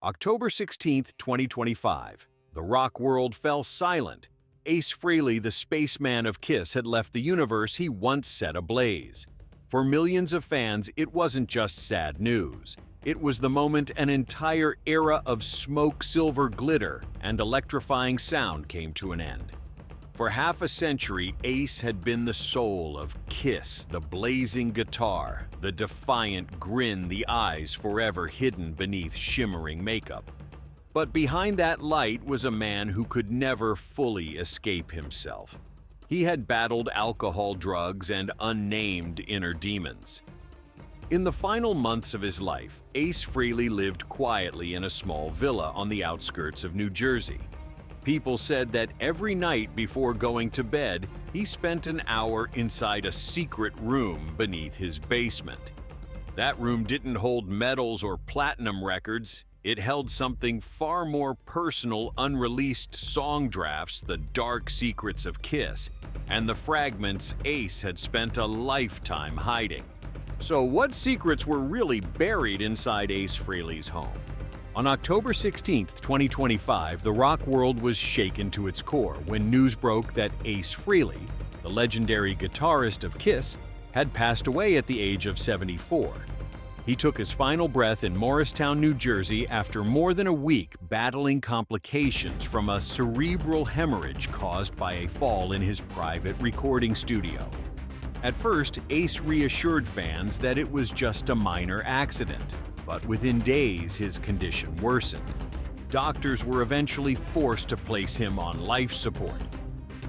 October 16, 2025. The rock world fell silent. Ace Frehley, the spaceman of Kiss, had left the universe he once set ablaze. For millions of fans, it wasn't just sad news. It was the moment an entire era of smoke, silver glitter, and electrifying sound came to an end. For half a century, Ace had been the soul of Kiss, the blazing guitar, the defiant grin, the eyes forever hidden beneath shimmering makeup. But behind that light was a man who could never fully escape himself. He had battled alcohol, drugs, and unnamed inner demons. In the final months of his life, Ace Frehley lived quietly in a small villa on the outskirts of New Jersey. People said that every night before going to bed, he spent an hour inside a secret room beneath his basement. That room didn't hold medals or platinum records. It held something far more personal, unreleased song drafts, the dark secrets of Kiss, and the fragments Ace had spent a lifetime hiding. So what secrets were really buried inside Ace Frehley's home? On October 16, 2025, the rock world was shaken to its core when news broke that Ace Frehley, the legendary guitarist of Kiss, had passed away at the age of 74. He took his final breath in Morristown, New Jersey after more than a week battling complications from a cerebral hemorrhage caused by a fall in his private recording studio. At first, Ace reassured fans that it was just a minor accident, but within days his condition worsened. Doctors were eventually forced to place him on life support.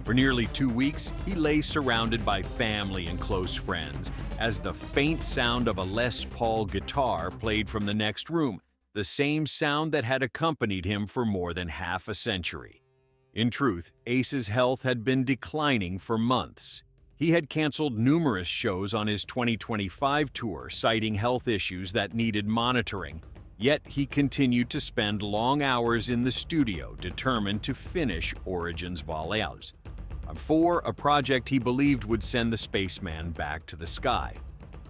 For nearly 2 weeks, he lay surrounded by family and close friends as the faint sound of a Les Paul guitar played from the next room, the same sound that had accompanied him for more than half a century. In truth, Ace's health had been declining for months. He had canceled numerous shows on his 2025 tour, citing health issues that needed monitoring, yet he continued to spend long hours in the studio, determined to finish Origins Vol. For a project he believed would send the Spaceman back to the sky.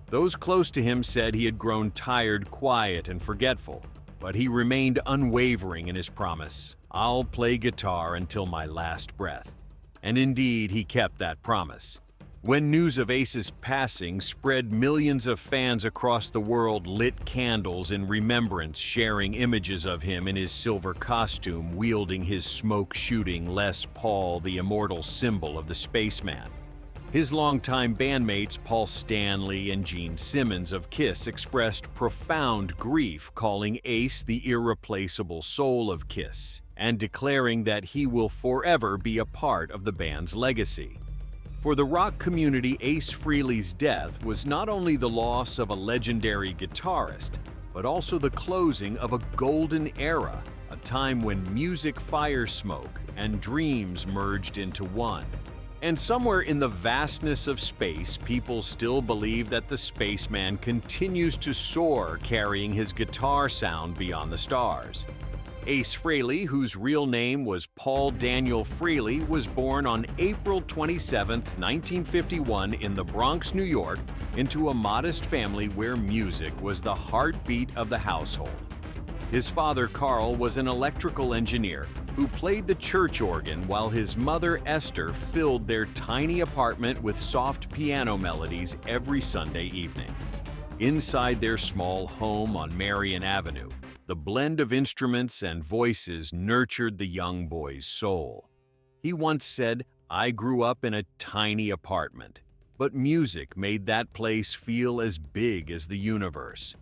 Those close to him said he had grown tired, quiet, and forgetful, but he remained unwavering in his promise, "I'll play guitar until my last breath." And indeed, he kept that promise. When news of Ace's passing spread, millions of fans across the world lit candles in remembrance, sharing images of him in his silver costume, wielding his smoke-shooting Les Paul, the immortal symbol of the Spaceman. His longtime bandmates Paul Stanley and Simmons of Kiss expressed profound grief, calling Ace the irreplaceable soul of Kiss, and declaring that he will forever be a part of the band's legacy. For the rock community, Ace Frehley's death was not only the loss of a legendary guitarist, but also the closing of a golden era, a time when music, fire smoke, and dreams merged into one. And somewhere in the vastness of space, people still believe that the Spaceman continues to soar, carrying his guitar sound beyond the stars. Ace Frehley, whose real name was Paul Daniel Frehley, was born on April 27, 1951 in the Bronx, New York, into a modest family where music was the heartbeat of the household. His father, Carl, was an electrical engineer who played the church organ, while his mother, Esther, filled their tiny apartment with soft piano melodies every Sunday evening. Inside their small home on Marion Avenue, the blend of instruments and voices nurtured the young boy's soul. He once said, "I grew up in a tiny apartment, but music made that place feel as big as the universe."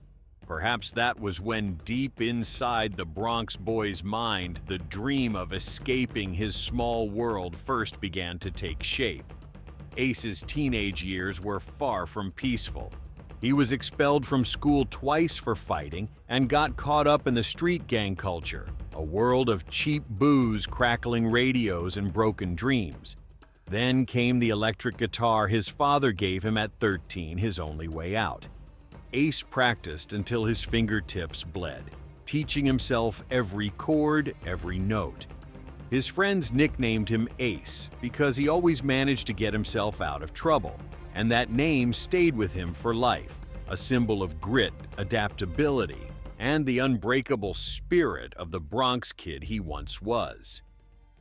Perhaps that was when, deep inside the Bronx boy's mind, the dream of escaping his small world first began to take shape. Ace's teenage years were far from peaceful. He was expelled from school twice for fighting and got caught up in the street gang culture, a world of cheap booze, crackling radios, and broken dreams. Then came the electric guitar his father gave him at 13, his only way out. Ace practiced until his fingertips bled, teaching himself every chord, every note. His friends nicknamed him Ace because he always managed to get himself out of trouble, and that name stayed with him for life, a symbol of grit, adaptability, and the unbreakable spirit of the Bronx kid he once was.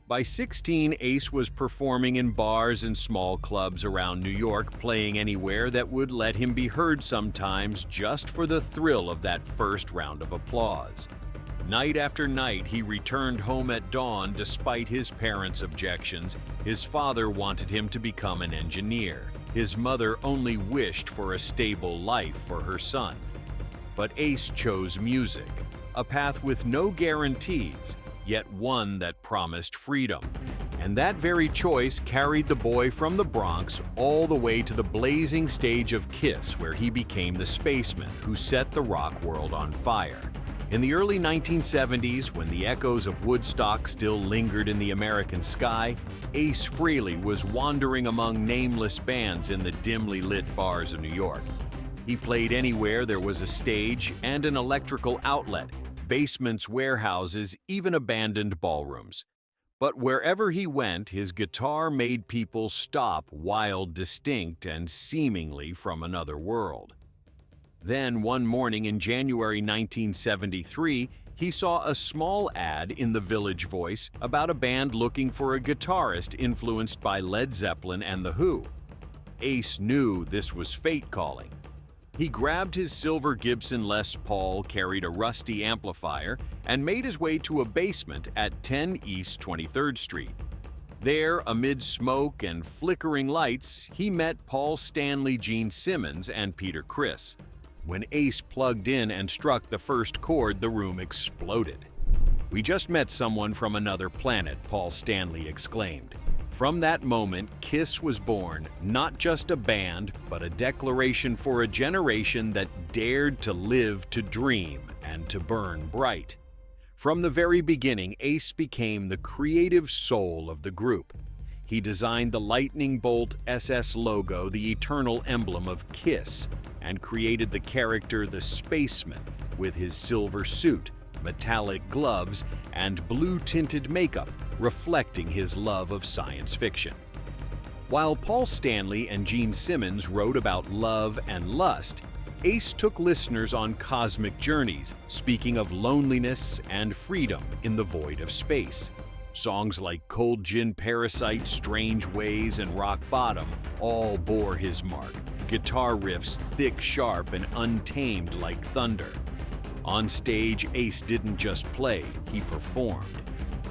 By 16, Ace was performing in bars and small clubs around New York, playing anywhere that would let him be heard sometimes just for the thrill of that first round of applause. Night after night, he returned home at dawn despite his parents' objections. His father wanted him to become an engineer. His mother only wished for a stable life for her son. But Ace chose music, a path with no guarantees, yet one that promised freedom. And that very choice carried the boy from the Bronx all the way to the blazing stage of Kiss, where he became the Spaceman who set the rock world on fire. In the early 1970s, when the echoes of Woodstock still lingered in the American sky, Ace Frehley was wandering among nameless bands in the dimly lit bars of New York. He played anywhere there was a stage and an electrical outlet, basements, warehouses, even abandoned ballrooms. But wherever he went, his guitar made people stop, wild, distinct, and seemingly from another world. Then, one morning in January 1973, he saw a small ad in the Village Voice about a band looking for a guitarist influenced by Led Zeppelin and The Who. Ace knew this was fate calling. He grabbed his silver Gibson Les Paul, carried a rusty amplifier, and made his way to a basement at 10 East 23rd Street. There, amid smoke and flickering lights, he met Paul Stanley, Gene Simmons, and Peter Criss. When Ace plugged in and struck the first chord, the room exploded. "We just met someone from another planet," Paul Stanley exclaimed. From that moment, Kiss was born, not just a band, but a declaration for a generation that dared to live, to dream, and to burn bright. From the very beginning, Ace became the creative soul of the group. He designed the lightning bolt SS logo, the eternal emblem of Kiss, and created the character the Spaceman with his silver suit, metallic gloves, and blue-tinted makeup, reflecting his love of science fiction. While Paul Stanley and Gene Simmons wrote about love and lust, Ace took listeners on cosmic journeys, speaking of loneliness and freedom in the void of space. Songs like Cold Gin Parasite, Strange Ways, and Rock Bottom all bore his mark, guitar riffs thick, sharp, and untamed like thunder. On stage, Ace didn't just play, he performed.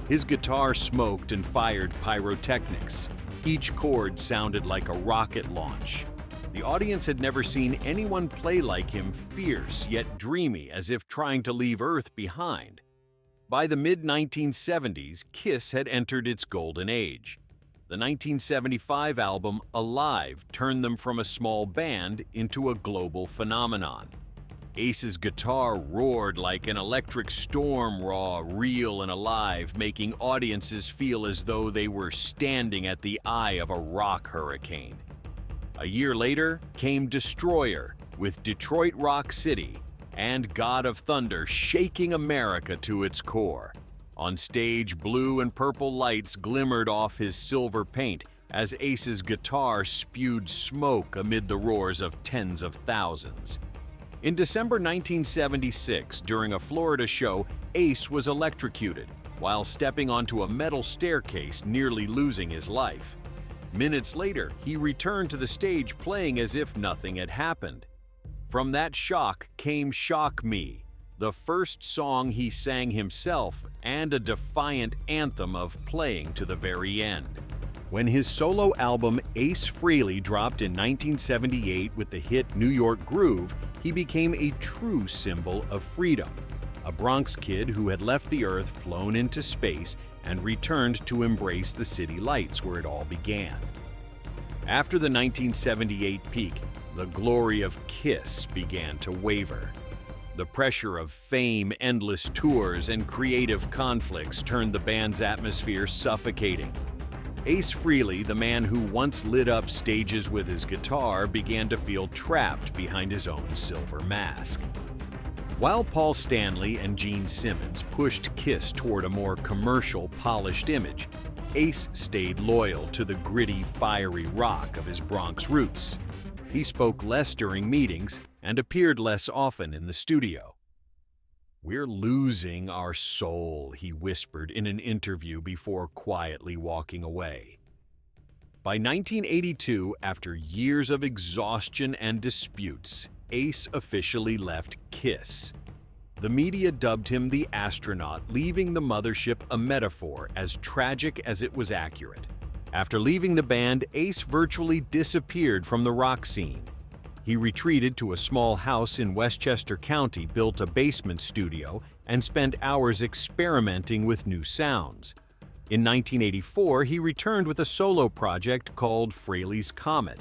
His guitar smoked and fired pyrotechnics. Each chord sounded like a rocket launch. The audience had never seen anyone play like him, fierce yet dreamy, as if trying to leave Earth behind. By the mid-1970s, Kiss had entered its golden age. The 1975 album Alive turned them from a small band into a global phenomenon. Ace's guitar roared like an electric storm, raw, real, and alive, making audiences feel as though they were standing at the eye of a rock hurricane. A year later came Destroyer, with Detroit Rock City and God of Thunder shaking America to its core. On stage, blue and purple lights glimmered off his silver paint as Ace's guitar spewed smoke amid the roars of tens of thousands. In December 1976, during a Florida show, Ace was electrocuted while stepping onto a metal staircase, nearly losing his life. Minutes later, he returned to the stage playing as if nothing had happened. From that shock came Shock Me, the first song he sang himself and a defiant anthem of playing to the very end. When his solo album Ace Frehley dropped in 1978 with the hit New York Groove, he became a true symbol of freedom. A Bronx kid who had left the Earth, flown into space, and returned to embrace the city lights where it all began. After the 1978 peak, the glory of Kiss began to waver. The pressure of fame, endless tours, and creative conflicts turned the band's atmosphere suffocating. Ace Frehley, the man who once lit up stages with his guitar, began to feel trapped behind his own silver mask. While Paul Stanley and Gene Simmons pushed Kiss toward a more commercial, polished image, Ace stayed loyal to the gritty, fiery rock of his Bronx roots. He spoke less during meetings and appeared less often in the studio. "We're losing our soul," he whispered in an interview before quietly walking away. By 1982, after years of exhaustion and disputes, Ace officially left Kiss. The media dubbed him the astronaut, leaving the mothership a metaphor as tragic as it was accurate. After leaving the band, Ace virtually disappeared from the rock scene. He retreated to a small house in Westchester County, built a basement studio, and spent hours experimenting with new sounds. In 1984, he returned with a solo project called Frehley's Comet.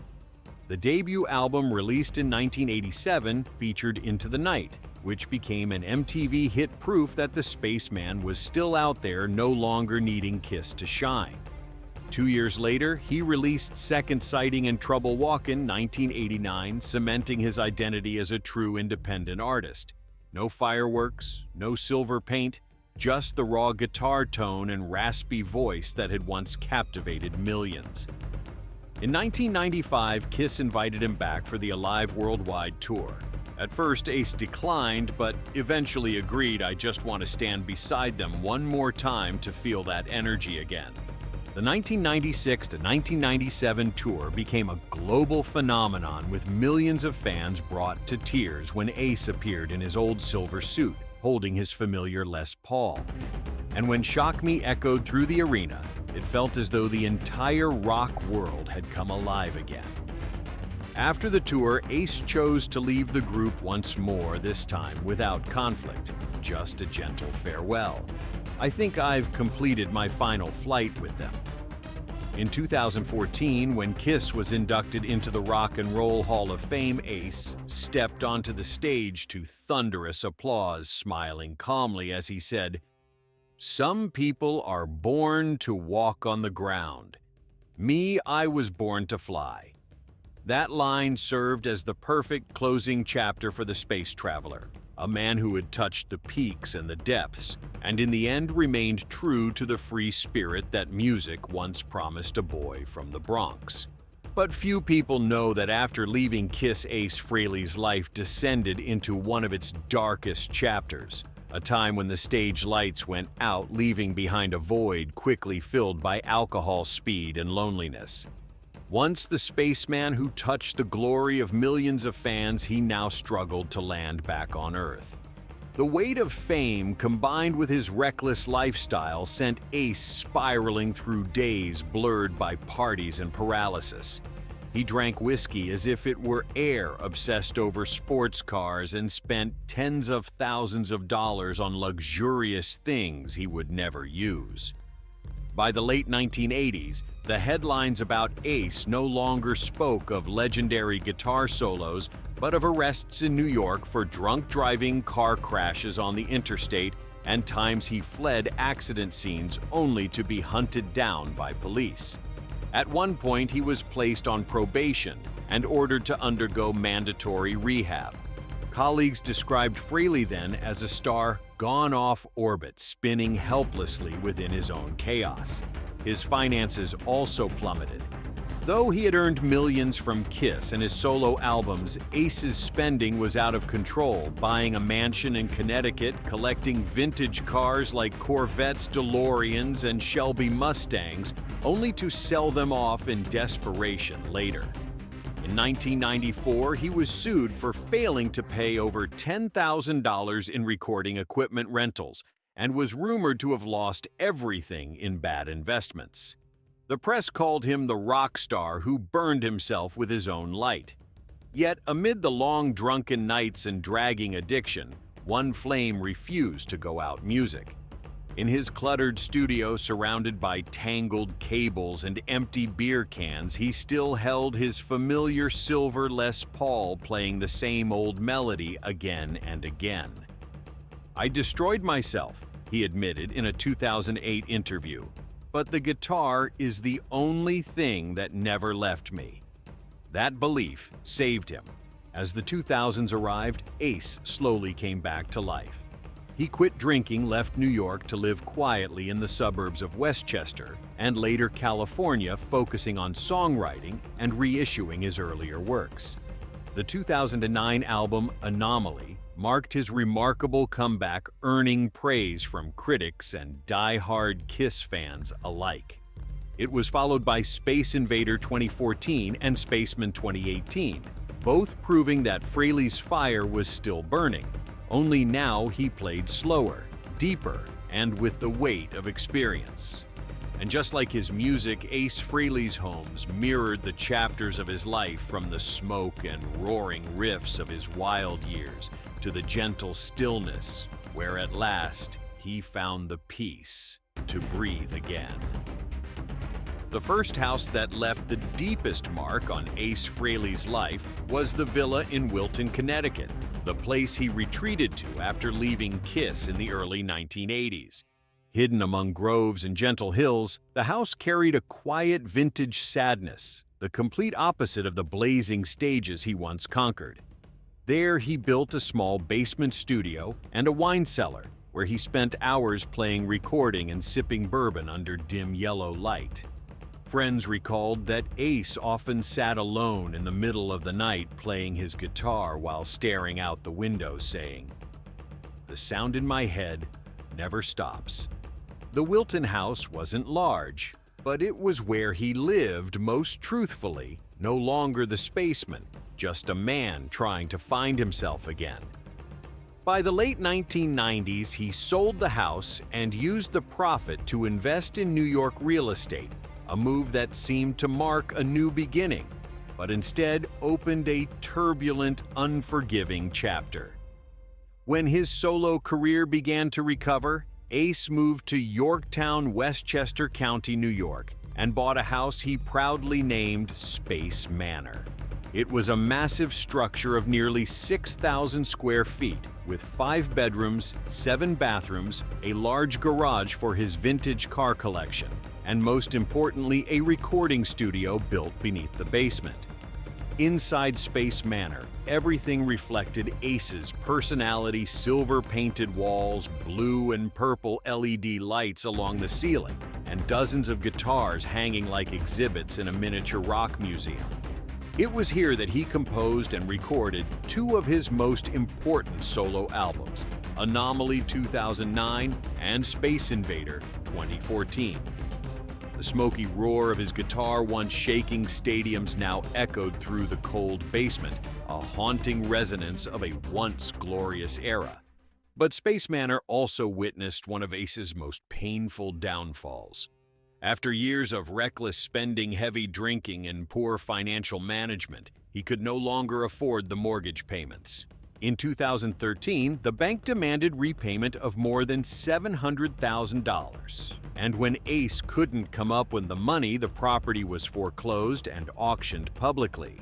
The debut album, released in 1987, featured Into the Night, which became an MTV hit, proof that the Spaceman was still out there, no longer needing Kiss to shine. 2 years later, he released Second Sighting and Trouble Walkin' 1989, cementing his identity as a true independent artist. No fireworks, no silver paint, just the raw guitar tone and raspy voice that had once captivated millions. In 1995, Kiss invited him back for the Alive Worldwide tour. At first, Ace declined, but eventually agreed. "I just want to stand beside them one more time to feel that energy again." The 1996 to 1997 tour became a global phenomenon, with millions of fans brought to tears when Ace appeared in his old silver suit, holding his familiar Les Paul. And when Shock Me echoed through the arena, it felt as though the entire rock world had come alive again. After the tour, Ace chose to leave the group once more, this time without conflict, just a gentle farewell. "I think I've completed my final flight with them." In 2014, when Kiss was inducted into the Rock and Roll Hall of Fame, Ace stepped onto the stage to thunderous applause, smiling calmly as he said, "Some people are born to walk on the ground. Me, I was born to fly." That line served as the perfect closing chapter for the space traveler, a man who had touched the peaks and the depths, and in the end remained true to the free spirit that music once promised a boy from the Bronx. But few people know that after leaving Kiss, Ace Frehley's life descended into one of its darkest chapters, a time when the stage lights went out, leaving behind a void quickly filled by alcohol, speed, and loneliness. Once the spaceman who touched the glory of millions of fans, he now struggled to land back on Earth. The weight of fame, combined with his reckless lifestyle, sent Ace spiraling through days blurred by parties and paralysis. He drank whiskey as if it were air, obsessed over sports cars, and spent tens of thousands of dollars on luxurious things he would never use. By the late 1980s, the headlines about Ace no longer spoke of legendary guitar solos, but of arrests in New York for drunk driving, car crashes on the interstate, and times he fled accident scenes only to be hunted down by police. At one point, he was placed on probation and ordered to undergo mandatory rehab. Colleagues described Frehley then as a star gone off orbit, spinning helplessly within his own chaos. His finances also plummeted. Though he had earned millions from Kiss and his solo albums, Ace's spending was out of control, buying a mansion in Connecticut, collecting vintage cars like Corvettes, DeLoreans, and Shelby Mustangs, only to sell them off in desperation later. In 1994, he was sued for failing to pay over $10,000 in recording equipment rentals, and was rumored to have lost everything in bad investments. The press called him the rock star who burned himself with his own light. Yet, amid the long drunken nights and dragging addiction, one flame refused to go out: music. In his cluttered studio, surrounded by tangled cables and empty beer cans, he still held his familiar silver Les Paul, playing the same old melody again and again. "I destroyed myself," he admitted in a 2008 interview, "but the guitar is the only thing that never left me." That belief saved him. As the 2000s arrived, Ace slowly came back to life. He quit drinking, left New York to live quietly in the suburbs of Westchester, and later California, focusing on songwriting and reissuing his earlier works. The 2009 album Anomaly marked his remarkable comeback, earning praise from critics and die-hard Kiss fans alike. It was followed by Space Invader 2014 and Spaceman 2018, both proving that Frehley's fire was still burning, only now he played slower, deeper, and with the weight of experience. And just like his music, Ace Frehley's homes mirrored the chapters of his life, from the smoke and roaring riffs of his wild years to the gentle stillness where at last he found the peace to breathe again. The first house that left the deepest mark on Ace Frehley's life was the villa in Wilton, Connecticut, the place he retreated to after leaving Kiss in the early 1980s. Hidden among groves and gentle hills, the house carried a quiet vintage sadness, the complete opposite of the blazing stages he once conquered. There he built a small basement studio and a wine cellar, where he spent hours playing, recording, and sipping bourbon under dim yellow light. Friends recalled that Ace often sat alone in the middle of the night playing his guitar while staring out the window, saying, "The sound in my head never stops." The Wilton house wasn't large, but it was where he lived most truthfully, no longer the spaceman, just a man trying to find himself again. By the late 1990s, he sold the house and used the profit to invest in New York real estate, a move that seemed to mark a new beginning, but instead opened a turbulent, unforgiving chapter. When his solo career began to recover, Ace moved to Yorktown, Westchester County, New York, and bought a house he proudly named Space Manor. It was a massive structure of nearly 6,000 square feet, with 5 bedrooms, 7 bathrooms, a large garage for his vintage car collection, and most importantly, a recording studio built beneath the basement. Inside Space Manor, everything reflected Ace's personality: silver-painted walls, blue and purple LED lights along the ceiling, and dozens of guitars hanging like exhibits in a miniature rock museum. It was here that he composed and recorded 2 of his most important solo albums, Anomaly 2009 and Space Invader 2014. The smoky roar of his guitar, once shaking stadiums, now echoed through the cold basement, a haunting resonance of a once glorious era. But Space Manor also witnessed one of Ace's most painful downfalls. After years of reckless spending, heavy drinking, and poor financial management, he could no longer afford the mortgage payments. In 2013, the bank demanded repayment of more than $700,000. And when Ace couldn't come up with the money, the property was foreclosed and auctioned publicly.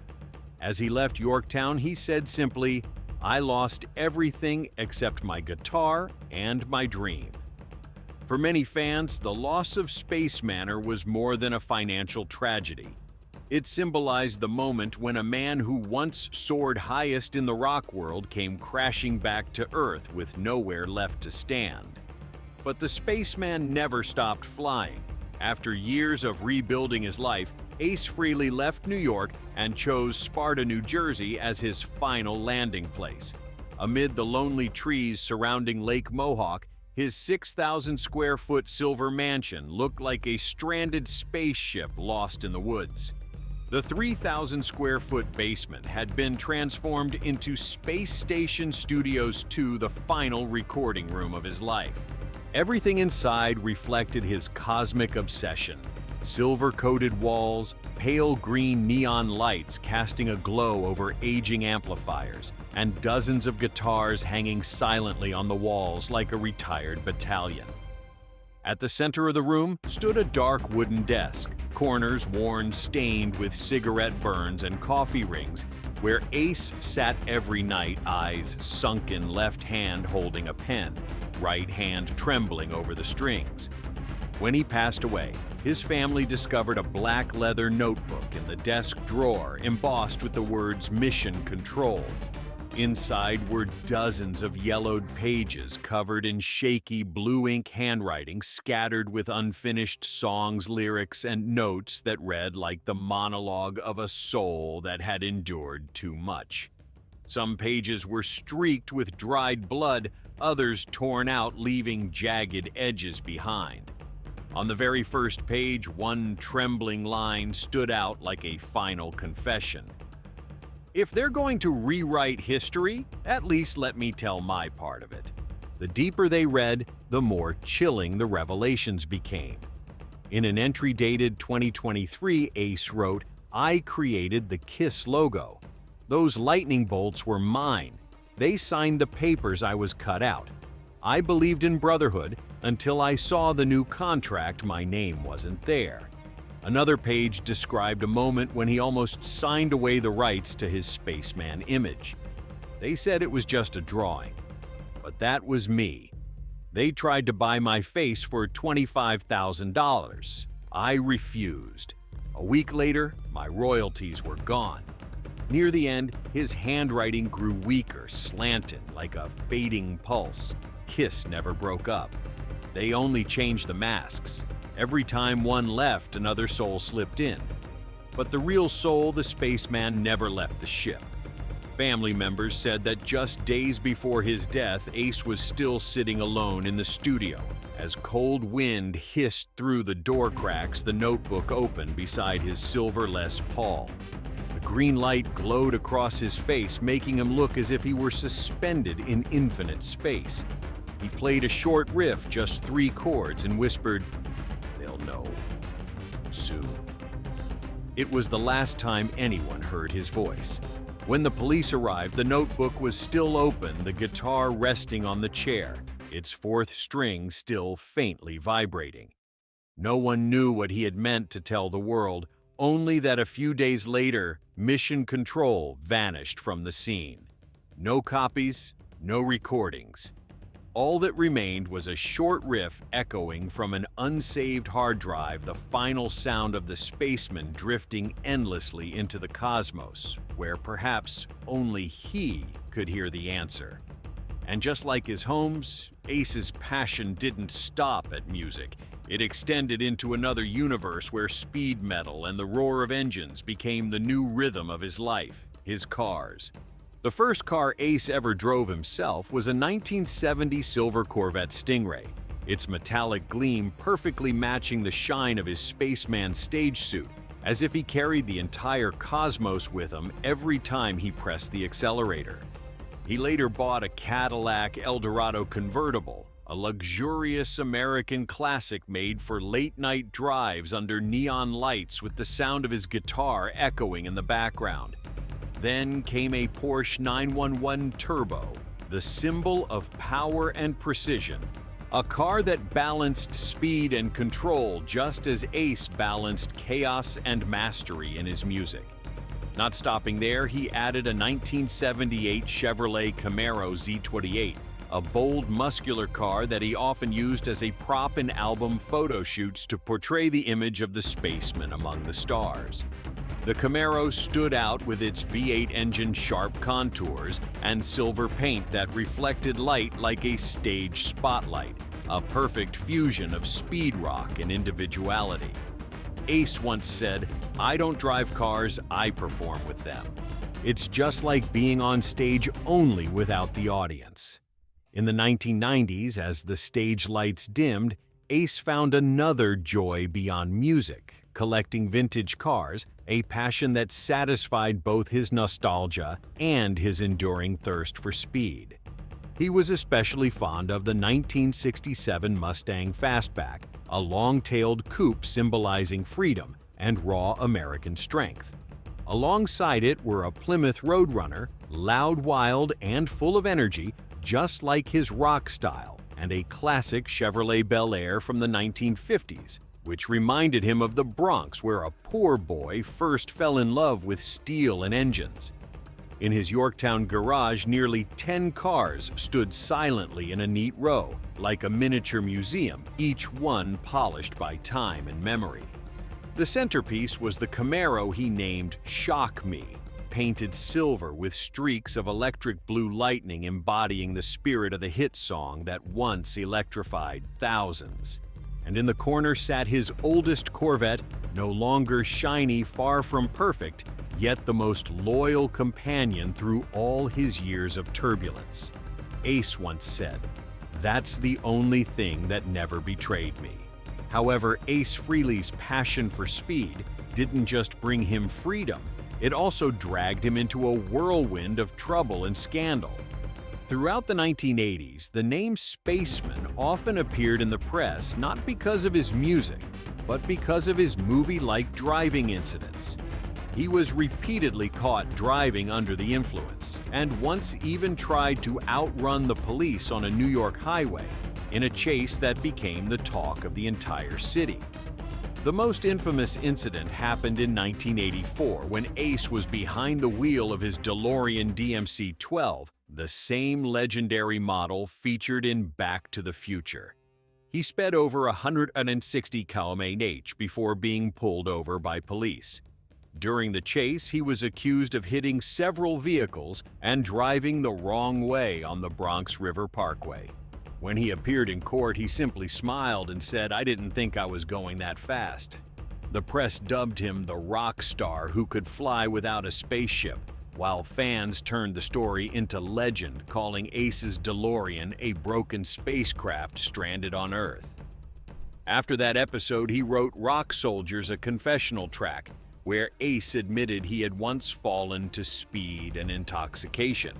As he left Yorktown, he said simply, "I lost everything except my guitar and my dream." For many fans, the loss of Space Manor was more than a financial tragedy. It symbolized the moment when a man who once soared highest in the rock world came crashing back to Earth with nowhere left to stand. But the spaceman never stopped flying. After years of rebuilding his life, Ace Frehley left New York and chose Sparta, New Jersey as his final landing place. Amid the lonely trees surrounding Lake Mohawk, his 6,000-square-foot silver mansion looked like a stranded spaceship lost in the woods. The 3,000-square-foot basement had been transformed into Space Station Studios 2, the final recording room of his life. Everything inside reflected his cosmic obsession: silver-coated walls, pale green neon lights casting a glow over aging amplifiers, and dozens of guitars hanging silently on the walls like a retired battalion. At the center of the room stood a dark wooden desk, corners worn stained with cigarette burns and coffee rings, where Ace sat every night, eyes sunken, left hand holding a pen, right hand trembling over the strings. When he passed away, his family discovered a black leather notebook in the desk drawer embossed with the words "Mission Control." Inside were dozens of yellowed pages covered in shaky blue ink handwriting, scattered with unfinished songs, lyrics, and notes that read like the monologue of a soul that had endured too much. Some pages were streaked with dried blood, others torn out, leaving jagged edges behind. On the very first page, one trembling line stood out like a final confession. If they're going to rewrite history, at least let me tell my part of it. The deeper they read, the more chilling the revelations became. In an entry dated 2023, Ace wrote, "I created the KISS logo. Those lightning bolts were mine. They signed the papers I was cut out. I believed in brotherhood until I saw the new contract my name wasn't there." Another page described a moment when he almost signed away the rights to his Spaceman image. They said it was just a drawing, but that was me. They tried to buy my face for $25,000. I refused. A week later, my royalties were gone. Near the end, his handwriting grew weaker, slanted like a fading pulse. KISS never broke up. They only changed the masks. Every time one left, another soul slipped in. But the real soul, the Spaceman, never left the ship. Family members said that just days before his death, Ace was still sitting alone in the studio. As cold wind hissed through the door cracks, the notebook opened beside his silver Les Paul. The green light glowed across his face, making him look as if he were suspended in infinite space. He played a short riff, just 3 chords, and whispered, "They'll know soon." It was the last time anyone heard his voice. When the police arrived, the notebook was still open, the guitar resting on the chair, its 4th string still faintly vibrating. No one knew what he had meant to tell the world, only that a few days later, Mission Control vanished from the scene. No copies, no recordings. All that remained was a short riff echoing from an unsaved hard drive, the final sound of the Spaceman drifting endlessly into the cosmos, where perhaps only he could hear the answer. And just like his homes, Ace's passion didn't stop at music. It extended into another universe where speed metal and the roar of engines became the new rhythm of his life, his cars. The first car Ace ever drove himself was a 1970 silver Corvette Stingray, its metallic gleam perfectly matching the shine of his Spaceman stage suit, as if he carried the entire cosmos with him every time he pressed the accelerator. He later bought a Cadillac Eldorado convertible, a luxurious American classic made for late-night drives under neon lights with the sound of his guitar echoing in the background. Then came a Porsche 911 Turbo, the symbol of power and precision, a car that balanced speed and control just as Ace balanced chaos and mastery in his music. Not stopping there, he added a 1978 Chevrolet Camaro Z28, a bold, muscular car that he often used as a prop in album photo shoots to portray the image of the Spaceman among the stars. The Camaro stood out with its V8 engine, sharp contours, and silver paint that reflected light like a stage spotlight, a perfect fusion of speed rock and individuality. Ace once said, "I don't drive cars, I perform with them. It's just like being on stage only without the audience." In the 1990s, as the stage lights dimmed, Ace found another joy beyond music, collecting vintage cars, a passion that satisfied both his nostalgia and his enduring thirst for speed. He was especially fond of the 1967 Mustang Fastback, a long-tailed coupe symbolizing freedom and raw American strength. Alongside it were a Plymouth Roadrunner, loud, wild, and full of energy, just like his rock style, and a classic Chevrolet Bel Air from the 1950s, which reminded him of the Bronx, where a poor boy first fell in love with steel and engines. In his Yorktown garage, nearly 10 cars stood silently in a neat row, like a miniature museum, each one polished by time and memory. The centerpiece was the Camaro he named Shock Me, painted silver with streaks of electric blue lightning embodying the spirit of the hit song that once electrified thousands. and in the corner sat his oldest Corvette, no longer shiny, far from perfect, yet the most loyal companion through all his years of turbulence. Ace once said, "That's the only thing that never betrayed me." However, Ace Frehley's passion for speed didn't just bring him freedom, it also dragged him into a whirlwind of trouble and scandal. Throughout the 1980s, the name Spaceman often appeared in the press not because of his music, but because of his movie-like driving incidents. He was repeatedly caught driving under the influence, and once even tried to outrun the police on a New York highway in a chase that became the talk of the entire city. The most infamous incident happened in 1984 when Ace was behind the wheel of his DeLorean DMC-12, the same legendary model featured in Back to the Future. He sped over 160 km/h before being pulled over by police. During the chase, he was accused of hitting several vehicles and driving the wrong way on the Bronx River Parkway. When he appeared in court, he simply smiled and said, "I didn't think I was going that fast." The press dubbed him the rock star who could fly without a spaceship, while fans turned the story into legend, calling Ace's DeLorean a broken spacecraft stranded on Earth. After that episode, he wrote Rock Soldiers, a confessional track, where Ace admitted he had once fallen to speed and intoxication.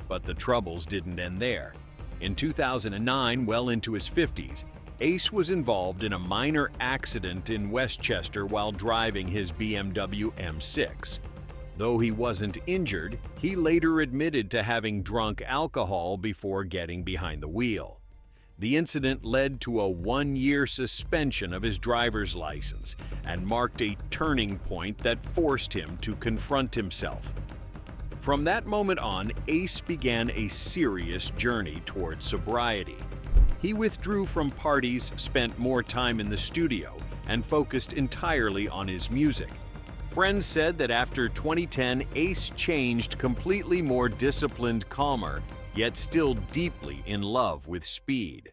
But the troubles didn't end there. In 2009, well into his 50s, Ace was involved in a minor accident in Westchester while driving his BMW M6. Though he wasn't injured, he later admitted to having drunk alcohol before getting behind the wheel. The incident led to a one-year suspension of his driver's license and marked a turning point that forced him to confront himself. From that moment on, Ace began a serious journey toward sobriety. He withdrew from parties, spent more time in the studio, and focused entirely on his music. Friends said that after 2010, Ace changed, completely more disciplined, calmer, yet still deeply in love with speed.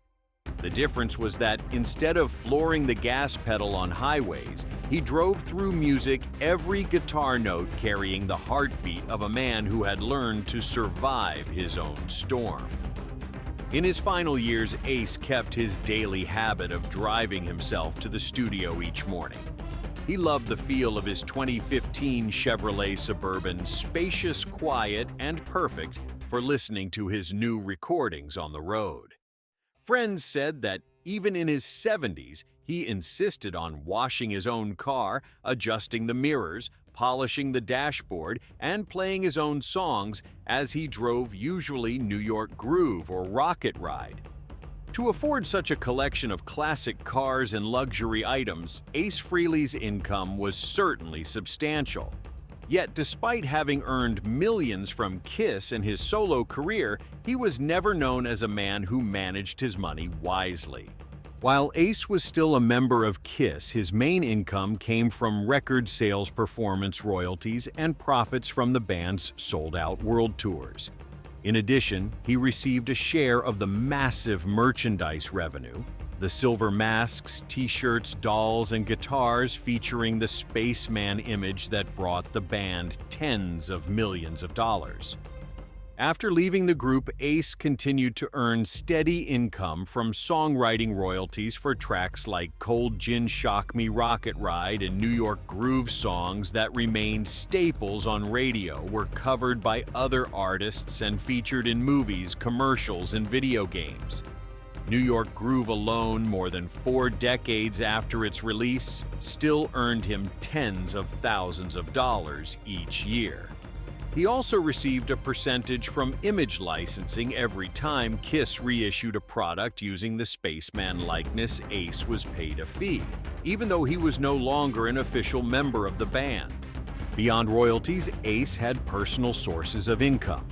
The difference was that instead of flooring the gas pedal on highways, he drove through music, every guitar note carrying the heartbeat of a man who had learned to survive his own storm. In his final years, Ace kept his daily habit of driving himself to the studio each morning. He loved the feel of his 2015 Chevrolet Suburban, spacious, quiet, and perfect for listening to his new recordings on the road. Friends said that even in his 70s, he insisted on washing his own car, adjusting the mirrors, polishing the dashboard, and playing his own songs as he drove usually New York Groove or Rocket Ride. To afford such a collection of classic cars and luxury items, Ace Frehley's income was certainly substantial. Yet despite having earned millions from Kiss in his solo career, he was never known as a man who managed his money wisely. While Ace was still a member of Kiss, his main income came from record sales performance royalties and profits from the band's sold-out world tours. In addition, he received a share of the massive merchandise revenue, the silver masks, t-shirts, dolls, and guitars featuring the Spaceman image that brought the band tens of millions of dollars. After leaving the group, Ace continued to earn steady income from songwriting royalties for tracks like Cold Gin Shock Me, Rocket Ride, and New York Groove songs that remained staples on radio, were covered by other artists, and featured in movies, commercials, and video games. New York Groove alone, more than 4 decades after its release, still earned him tens of thousands of dollars each year. He also received a percentage from image licensing every time Kiss reissued a product using the Spaceman likeness. Ace was paid a fee, even though he was no longer an official member of the band. Beyond royalties, Ace had personal sources of income: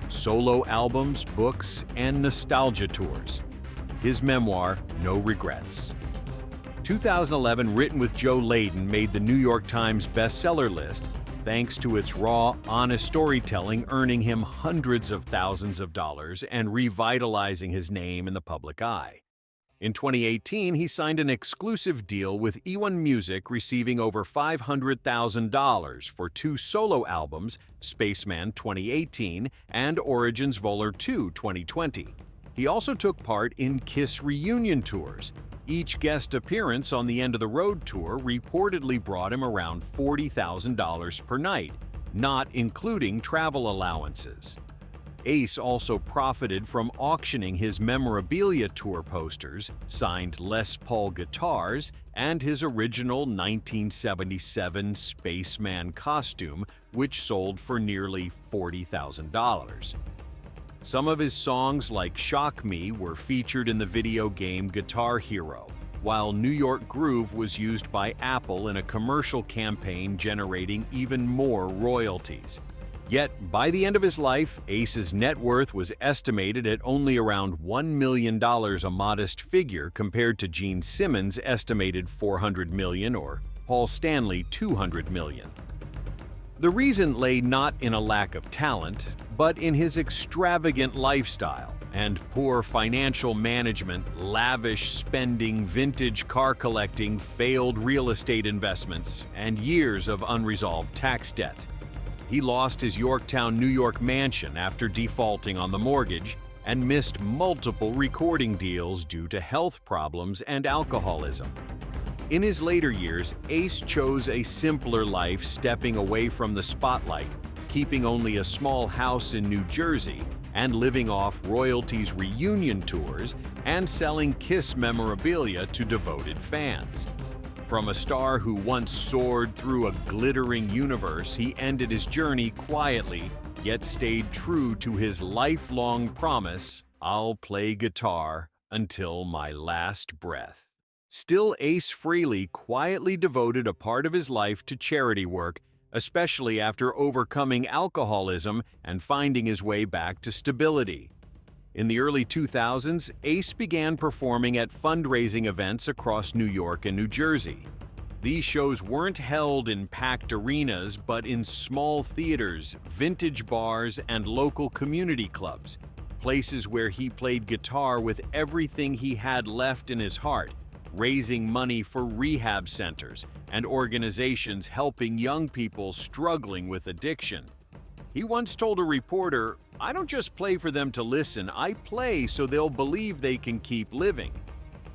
solo albums, books, and nostalgia tours. His memoir, No Regrets. 2011, written with Joe Layden, made the New York Times bestseller list thanks to its raw, honest storytelling, earning him hundreds of thousands of dollars and revitalizing his name in the public eye. In 2018, he signed an exclusive deal with E1 Music, receiving over $500,000 for two solo albums, Spaceman 2018 and Origins Volar 2 2020. He also took part in KISS reunion tours. Each guest appearance on the End of the Road tour reportedly brought him around $40,000 per night, not including travel allowances. Ace also profited from auctioning his memorabilia tour posters, signed Les Paul guitars, and his original 1977 Spaceman costume, which sold for nearly $40,000. Some of his songs, like Shock Me, were featured in the video game Guitar Hero, while New York Groove was used by Apple in a commercial campaign generating even more royalties. Yet, by the end of his life, Ace's net worth was estimated at only around $1 million, a modest figure compared to Gene Simmons' estimated $400 million or Paul Stanley $200 million. The reason lay not in a lack of talent, but in his extravagant lifestyle and poor financial management, lavish spending, vintage car collecting, failed real estate investments, and years of unresolved tax debt. He lost his Yorktown, New York mansion after defaulting on the mortgage and missed multiple recording deals due to health problems and alcoholism. In his later years, Ace chose a simpler life, stepping away from the spotlight, keeping only a small house in New Jersey, and living off royalties reunion tours and selling KISS memorabilia to devoted fans. From a star who once soared through a glittering universe, he ended his journey quietly, yet stayed true to his lifelong promise, "I'll play guitar until my last breath." Still, Ace Frehley quietly devoted a part of his life to charity work, especially after overcoming alcoholism and finding his way back to stability. In the early 2000s, Ace began performing at fundraising events across New York and New Jersey. These shows weren't held in packed arenas, but in small theaters, vintage bars, and local community clubs, places where he played guitar with everything he had left in his heart, raising money for rehab centers and organizations helping young people struggling with addiction. He once told a reporter, "I don't just play for them to listen, I play so they'll believe they can keep living."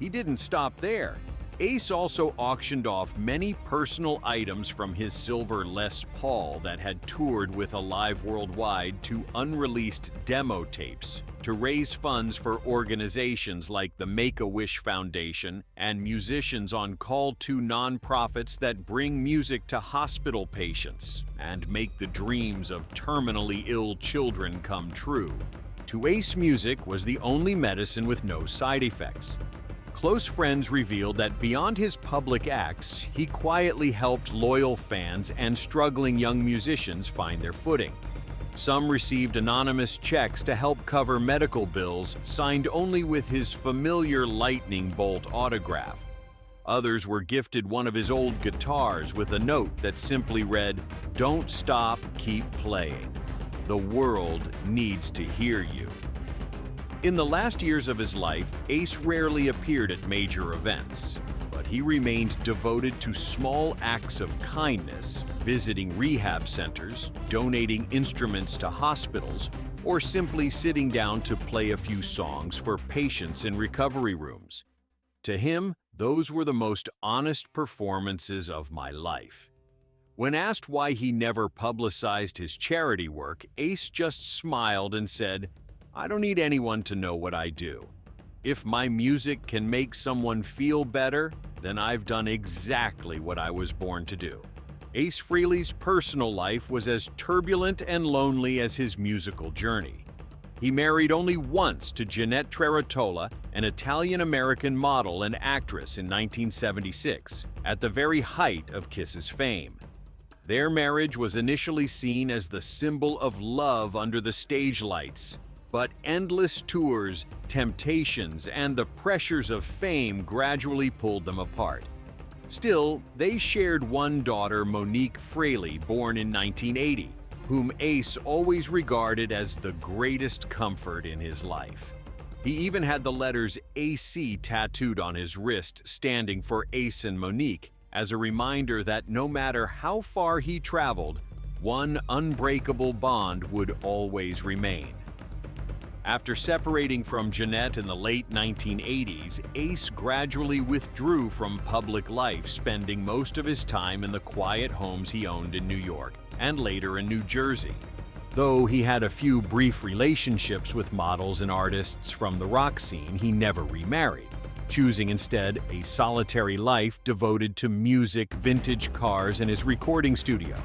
He didn't stop there. Ace also auctioned off many personal items from his silver Les Paul that had toured with Alive Worldwide to unreleased demo tapes to raise funds for organizations like the Make-A-Wish Foundation and Musicians on Call 2 nonprofits that bring music to hospital patients and make the dreams of terminally ill children come true. To Ace, music was the only medicine with no side effects. Close friends revealed that beyond his public acts, he quietly helped loyal fans and struggling young musicians find their footing. Some received anonymous checks to help cover medical bills, signed only with his familiar lightning bolt autograph. Others were gifted one of his old guitars with a note that simply read, "Don't stop, keep playing. The world needs to hear you." In the last years of his life, Ace rarely appeared at major events, but he remained devoted to small acts of kindness, visiting rehab centers, donating instruments to hospitals, or simply sitting down to play a few songs for patients in recovery rooms. To him, those were the most honest performances of my life. When asked why he never publicized his charity work, Ace just smiled and said, "I don't need anyone to know what I do. If my music can make someone feel better, then I've done exactly what I was born to do." Ace Frehley's personal life was as turbulent and lonely as his musical journey. He married only once to Jeanette Trerotola, an Italian-American model and actress, in 1976, at the very height of KISS's fame. Their marriage was initially seen as the symbol of love under the stage lights, but endless tours, temptations, and the pressures of fame gradually pulled them apart. Still, they shared one daughter, Monique Frehley, born in 1980, whom Ace always regarded as the greatest comfort in his life. He even had the letters AC tattooed on his wrist, standing for Ace and Monique, as a reminder that no matter how far he traveled, one unbreakable bond would always remain. After separating from Jeanette in the late 1980s, Ace gradually withdrew from public life, spending most of his time in the quiet homes he owned in New York and later in New Jersey. Though he had a few brief relationships with models and artists from the rock scene, he never remarried, choosing instead a solitary life devoted to music, vintage cars, and his recording studio.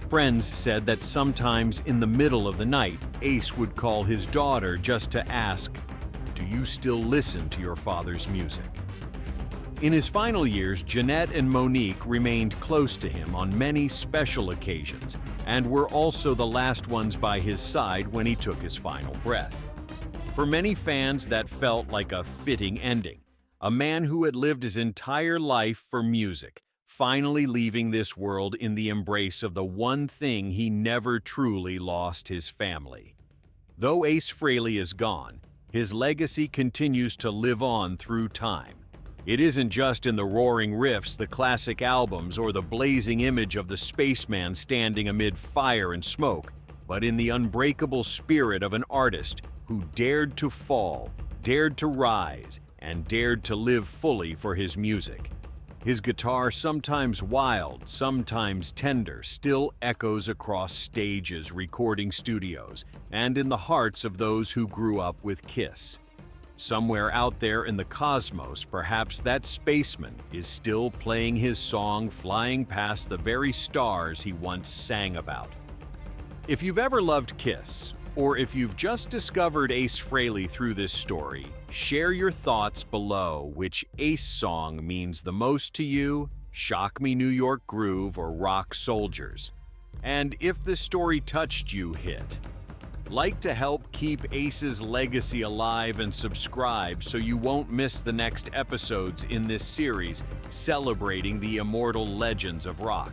Friends said that sometimes in the middle of the night, Ace would call his daughter just to ask, "Do you still listen to your father's music?" In his final years, Jeanette and Monique remained close to him on many special occasions and were also the last ones by his side when he took his final breath. For many fans, that felt like a fitting ending. A man who had lived his entire life for music, finally leaving this world in the embrace of the one thing he never truly lost: his family. Though Ace Frehley is gone, his legacy continues to live on through time. It isn't just in the roaring riffs, the classic albums, or the blazing image of the Spaceman standing amid fire and smoke, but in the unbreakable spirit of an artist who dared to fall, dared to rise, and dared to live fully for his music. His guitar, sometimes wild, sometimes tender, still echoes across stages, recording studios, and in the hearts of those who grew up with Kiss. Somewhere out there in the cosmos, perhaps that spaceman is still playing his song, flying past the very stars he once sang about. If you've ever loved Kiss, or if you've just discovered Ace Frehley through this story, share your thoughts below. Which Ace song means the most to you? Shock Me New York Groove or Rock Soldiers? And if the story touched you, hit like to help keep Ace's legacy alive, and subscribe so you won't miss the next episodes in this series celebrating the immortal legends of rock.